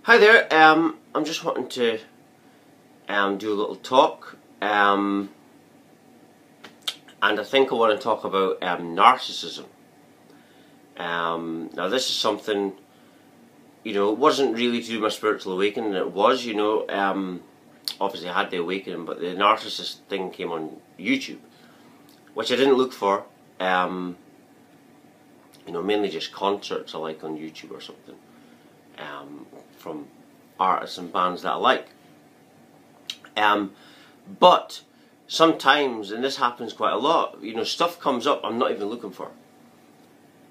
Hi there, I'm just wanting to do a little talk, and I think I want to talk about narcissism. Now this is something, it wasn't really to do with my spiritual awakening. It was, obviously I had the awakening, but the narcissist thing came on YouTube, which I didn't look for. Mainly just concerts I like on YouTube or something. From artists and bands that I like. But sometimes, and this happens quite a lot, stuff comes up I'm not even looking for.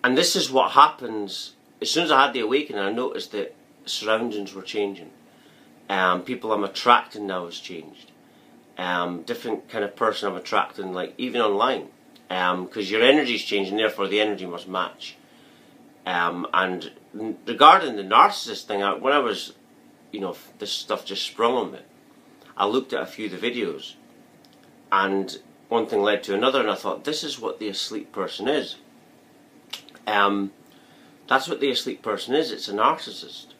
And this is what happens. As soon as I had the awakening, I noticed that surroundings were changing. People I'm attracting now has changed. Different kind of person I'm attracting, like even online. Because your energy's changing, therefore the energy must match. And regarding the narcissist thing, when I was, this stuff just sprung on me, I looked at a few of the videos, and one thing led to another, and I thought, this is what the asleep person is. That's what the asleep person is. It's a narcissist.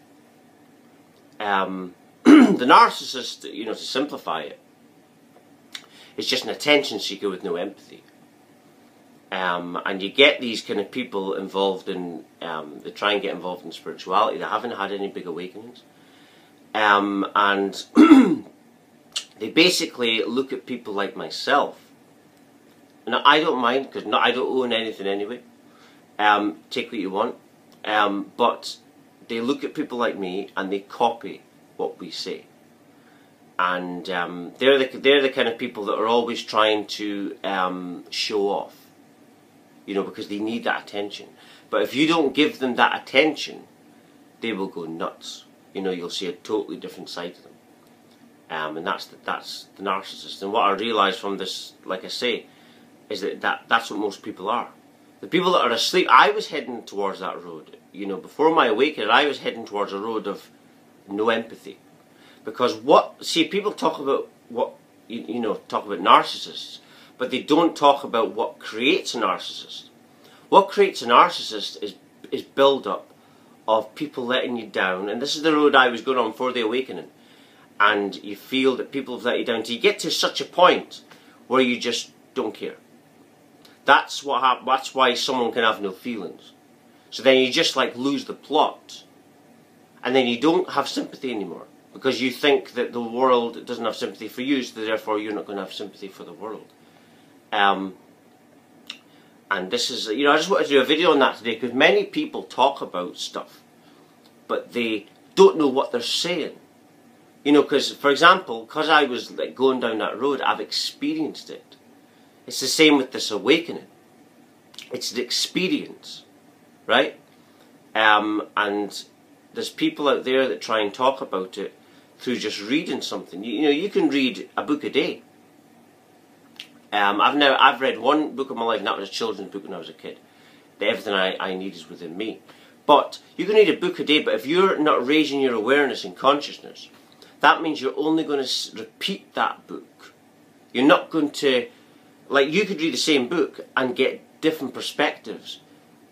The narcissist, to simplify it, is just an attention seeker with no empathy. And you get these kind of people involved in, they try and get involved in spirituality. They haven't had any big awakenings. And they basically look at people like myself. Now, I don't mind, because I don't own anything anyway. Take what you want. But they look at people like me and they copy what we say. And they're the kind of people that are always trying to show off. Because they need that attention. But if you don't give them that attention, they will go nuts. You'll see a totally different side to them. And that's the narcissist. And what I realised from this, like I say, is that's what most people are. The people that are asleep, I was heading towards that road. Before my awakening, I was heading towards a road of no empathy. Because people talk about talk about narcissists, but they don't talk about what creates a narcissist. What creates a narcissist is build-up of people letting you down, and this is the road I was going on for the awakening. And you feel that people have let you down, till you get to such a point where you just don't care. That's what happens. That's why someone can have no feelings. So then you just lose the plot, and then you don't have sympathy anymore, because you think that the world doesn't have sympathy for you, so therefore you're not going to have sympathy for the world. And this is, I just wanted to do a video on that today, because many people talk about stuff, but they don't know what they're saying. Because, for example, because I was going down that road, I've experienced it. It's the same with this awakening. It's the experience, right? And there's people out there that try and talk about it through just reading something. You can read a book a day. I've read one book in my life, and that was a children's book when I was a kid. Everything I need is within me. But you can read a book a day, but if you're not raising your awareness and consciousness, that means you're only going to repeat that book. You're not going to, you could read the same book and get different perspectives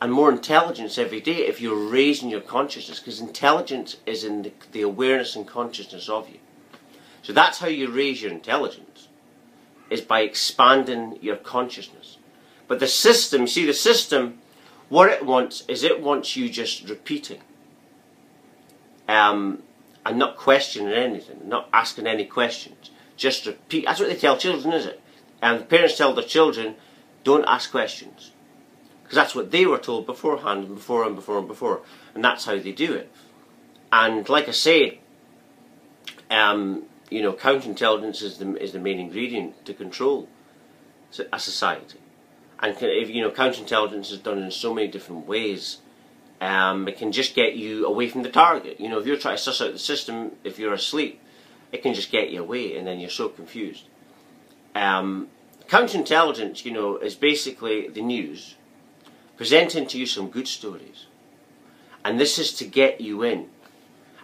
and more intelligence every day if you're raising your consciousness, because intelligence is in the awareness and consciousness of you. So that's how you raise your intelligence, is by expanding your consciousness. But the system, what it wants is it wants you just repeating. And not questioning anything, not asking any questions. Just repeat. That's what they tell children, is it? And the parents tell their children, don't ask questions. Because that's what they were told beforehand, and before and before and before. And that's how they do it. And like I say, counterintelligence is the main ingredient to control a society. And counterintelligence is done in so many different ways. It can just get you away from the target. If you're trying to suss out the system, if you're asleep, it can just get you away, and then you're so confused. Counterintelligence, is basically the news presenting to you some good stories. And this is to get you in.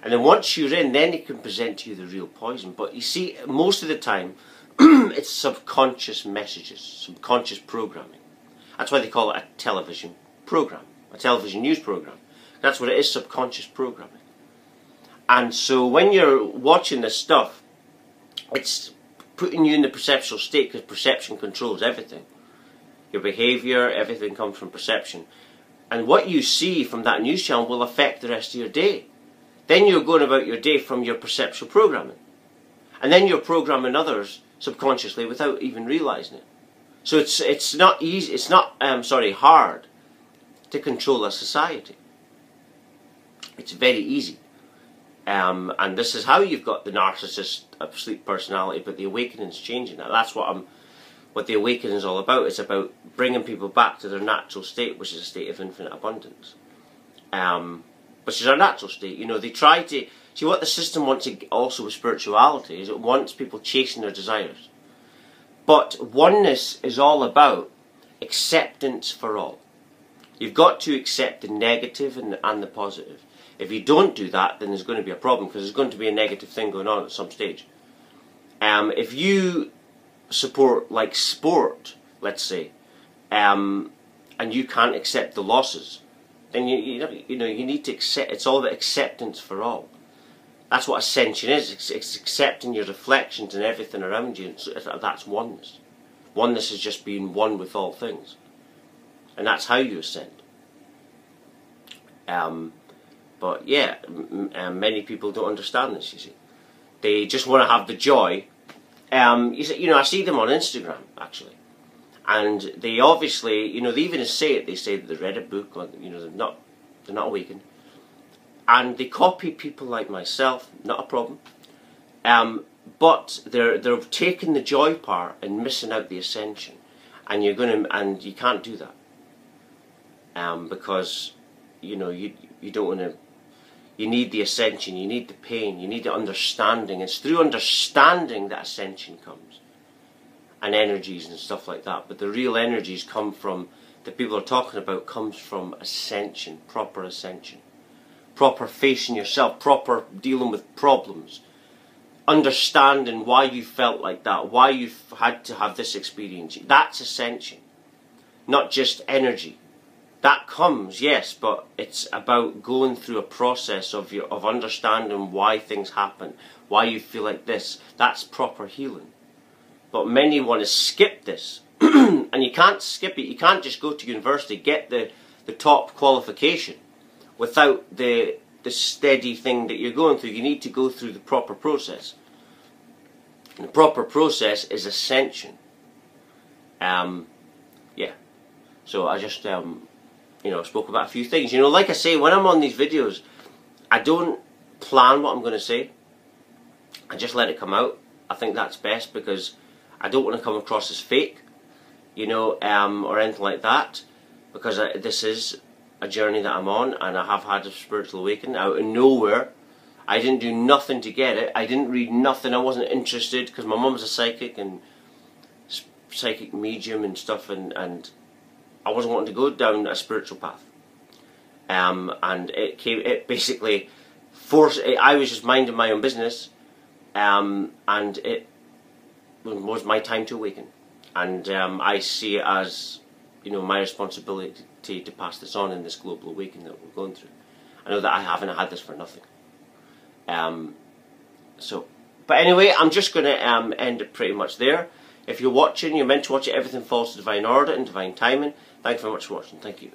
And then once you're in, then it can present to you the real poison. But you see, most of the time, it's subconscious messages, subconscious programming. That's why they call it a television program, a television news program. That's what it is, subconscious programming. And so when you're watching this stuff, it's putting you in the perceptual state, because perception controls everything. Your behaviour, everything comes from perception. And what you see from that news channel will affect the rest of your day. Then you're going about your day from your perceptual programming. And then you're programming others subconsciously without even realising it. So it's not easy, it's not, hard to control a society. It's very easy. And this is how you've got the narcissist sleep personality, but the awakening's changing that. That's what the awakening is all about. It's about bringing people back to their natural state, which is a state of infinite abundance. Which is our natural state. You know, they try to... See, what the system wants also with spirituality is it wants people chasing their desires. But oneness is all about acceptance for all. You've got to accept the negative and the positive. If you don't do that, then there's going to be a problem, because there's going to be a negative thing going on at some stage. If you support, like, sport, let's say, and you can't accept the losses, then you need to accept. It's all about acceptance for all. That's what ascension is. It's accepting your reflections and everything around you. That's oneness. Oneness is just being one with all things, and that's how you ascend. But yeah, many people don't understand this. You see, they just want to have the joy. I see them on Instagram actually, and they obviously, they even say it. They say that they read a book, or they're not awakened, and they copy people like myself. Not a problem, but they're taking the joy part and missing out the ascension, and you can't do that, because you don't want to. You need the ascension, you need the pain, you need the understanding. It's through understanding that ascension comes. And energies and stuff like that. But the real energies come from, that people are talking about, comes from ascension, proper ascension. Proper facing yourself, proper dealing with problems. Understanding why you felt like that, why you've had to have this experience. That's ascension. Not just energy. That comes, yes, but it's about going through a process of understanding why things happen, why you feel like this. That's proper healing. But many want to skip this, and you can't skip it. You can't just go to university, get the top qualification without the steady thing that you're going through. You need to go through the proper process. And the proper process is ascension. Yeah. So I just spoke about a few things. Like I say, when I'm on these videos, I don't plan what I'm going to say. I just let it come out. I think that's best, because I don't want to come across as fake, or anything like that, because this is a journey that I'm on, and I have had a spiritual awakening out of nowhere. I didn't do nothing to get it. I didn't read nothing. I wasn't interested, because my mum's a psychic and psychic medium and stuff, and I wasn't wanting to go down a spiritual path, and it basically forced. I was just minding my own business, and it was my time to awaken, and I see it as my responsibility to pass this on in this global awakening that we're going through. I know that I haven't had this for nothing. But anyway, I'm just going to end it pretty much there. If you're watching, you're meant to watch it. Everything falls to divine order and divine timing. Thank you very much for watching. Thank you.